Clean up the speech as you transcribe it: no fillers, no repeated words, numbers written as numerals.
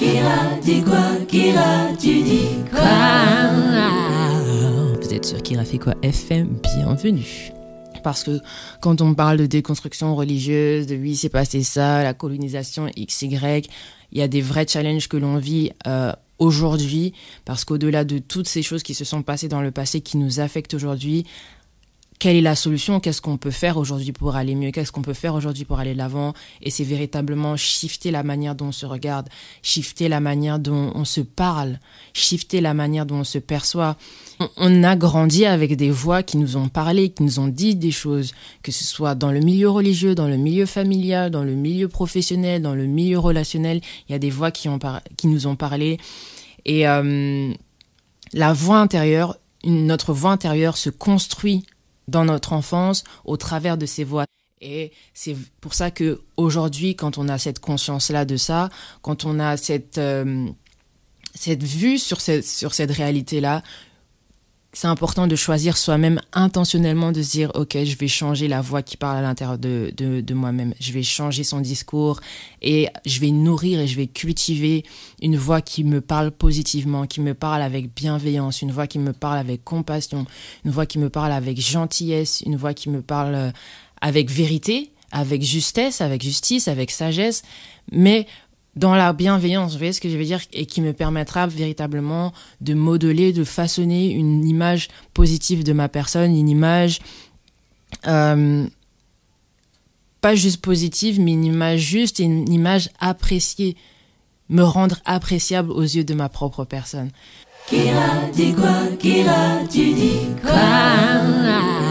Kira dit quoi? Kira, tu dis quoi? Vous êtes sur Kira fait quoi FM, bienvenue. Parce que quand on parle de déconstruction religieuse, de oui, c'est passé ça, la colonisation XY, il y a des vrais challenges que l'on vit aujourd'hui, parce qu'au-delà de toutes ces choses qui se sont passées dans le passé, qui nous affectent aujourd'hui, quelle est la solution? Qu'est-ce qu'on peut faire aujourd'hui pour aller mieux? Qu'est-ce qu'on peut faire aujourd'hui pour aller de l'avant? Et c'est véritablement shifter la manière dont on se regarde, shifter la manière dont on se parle, shifter la manière dont on se perçoit. On a grandi avec des voix qui nous ont parlé, qui nous ont dit des choses, que ce soit dans le milieu religieux, dans le milieu familial, dans le milieu professionnel, dans le milieu relationnel. Il y a des voix qui nous ont parlé. Et la voix intérieure, notre voix intérieure se construit dans notre enfance, au travers de ces voix. Et c'est pour ça que aujourd'hui, quand on a cette conscience-là de ça, quand on a cette vue sur cette réalité-là, c'est important de choisir soi-même intentionnellement, de se dire, ok, je vais changer la voix qui parle à l'intérieur de moi-même. Je vais changer son discours et je vais nourrir et je vais cultiver une voix qui me parle positivement, qui me parle avec bienveillance, une voix qui me parle avec compassion, une voix qui me parle avec gentillesse, une voix qui me parle avec vérité, avec justesse, avec justice, avec sagesse, mais dans la bienveillance, vous voyez ce que je veux dire, et qui me permettra véritablement de modeler, de façonner une image positive de ma personne, une image pas juste positive, mais une image juste et une image appréciée, me rendre appréciable aux yeux de ma propre personne. Kira dit quoi? Kira, tu dis quoi?